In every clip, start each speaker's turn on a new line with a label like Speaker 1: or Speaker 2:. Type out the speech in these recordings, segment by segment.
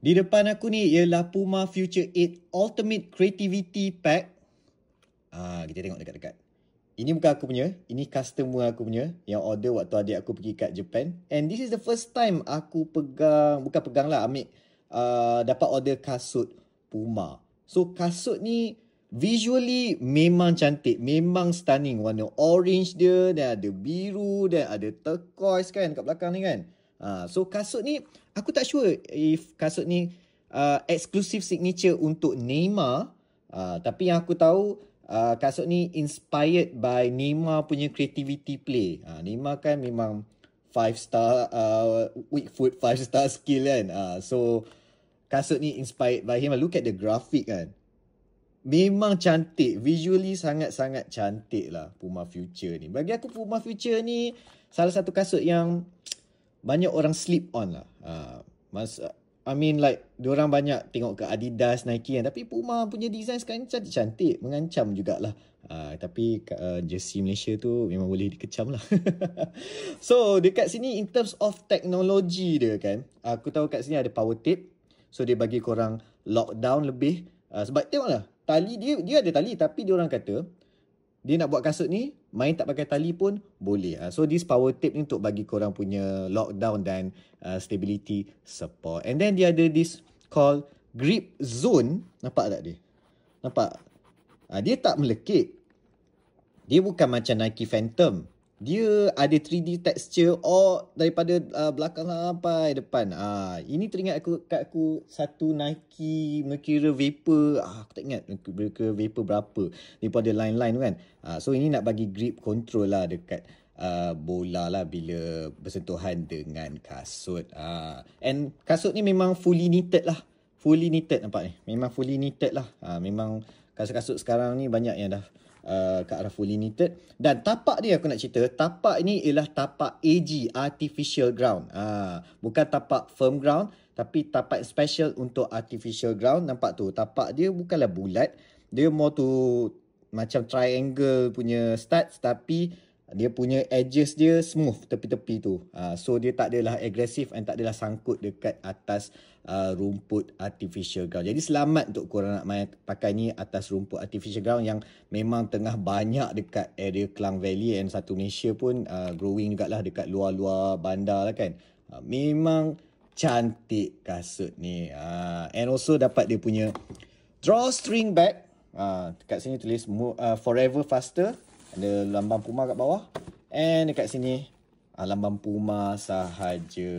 Speaker 1: Di depan aku ni ialah Puma Future 8 Ultimate Creativity Pack. Kita tengok dekat-dekat. Ini bukan aku punya, ini customer aku punya yang order waktu adik aku pergi kat Japan. And this is the first time aku ambil dapat order kasut Puma. So kasut ni visually memang cantik, memang stunning. Warna orange dia, dan ada biru, dan ada turquoise kan kat belakang ni kan. So kasut ni aku tak sure if kasut ni exclusive signature untuk Neymar. Tapi yang aku tahu kasut ni inspired by Neymar punya creativity play. Neymar kan memang 5 star weak foot 5 star skill kan. So kasut ni inspired by him. Look at the graphic kan. Memang cantik. Visually sangat-sangat cantik lah Puma Future ni. Bagi aku Puma Future ni salah satu kasut yang banyak orang sleep on lah. Diorang banyak tengok ke Adidas, Nike kan. Tapi Puma punya design sekarang cantik-cantik. Mengancam jugalah. Tapi jersey Malaysia tu memang boleh dikecam lah. So dekat sini in terms of teknologi dia kan. Aku tahu kat sini ada power tape. So dia bagi korang lockdown lebih. Sebab tengoklah. Tali dia ada tali. Tapi diorang kata dia nak buat kasut ni main tak pakai tali pun boleh. So this power tape ni untuk bagi korang punya lockdown dan stability support. And then dia ada this called grip zone. Nampak tak dia? Nampak? Dia tak melekit. Dia bukan macam Nike Phantom. Dia ada 3D texture daripada belakang sampai depan. Ini teringat aku satu Nike Mercurial Vapor. Aku tak ingat Mercurial Vapor berapa daripada line-line tu kan. So ini nak bagi grip control lah dekat bola lah bila bersentuhan dengan kasut. And kasut ni memang fully knitted lah. Fully knitted nampak ni. Memang fully knitted lah. Memang kasut-kasut sekarang ni banyak yang dah ke arah fully knitted. Dan tapak dia aku nak cerita. Tapak ni ialah tapak AG, Artificial Ground. Bukan tapak firm ground. Tapi tapak special untuk artificial ground. Nampak tu. Tapak dia bukanlah bulat. Dia more tu macam triangle punya studs. Tapi dia punya edges dia smooth tepi-tepi tu. So dia tak adalah agresif and tak adalah sangkut dekat atas rumput artificial ground. Jadi selamat untuk korang nak main pakai ni atas rumput artificial ground yang memang tengah banyak dekat area Klang Valley and satu Malaysia pun growing jugalah dekat luar-luar bandar lah kan. Memang cantik kasut ni. And also dapat dia punya drawstring bag. Dekat sini tulis Forever Faster. Ada lambang Puma kat bawah. And dekat sini lambang Puma sahaja.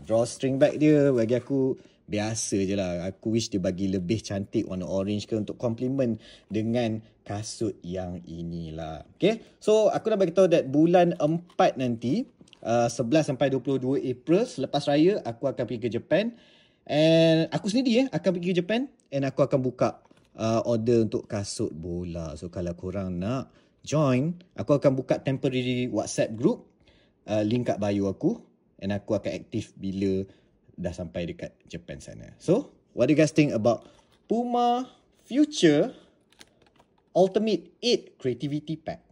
Speaker 1: Drawstring bag dia bagi aku biasa je lah. Aku wish dia bagi lebih cantik warna orange ke untuk complement dengan kasut yang inilah. Okay. So aku dah bagi tahu that bulan 4 nanti 11 sampai 22 April selepas raya aku akan pergi ke Japan. And aku sendiri akan pergi ke Japan. And aku akan buka order untuk kasut bola. So kalau korang nak join, aku akan buka temporary WhatsApp group, link kat bio aku, and aku akan aktif bila dah sampai dekat Japan sana. So, what do you guys think about Puma Future Ultimate 8 Creativity Pack?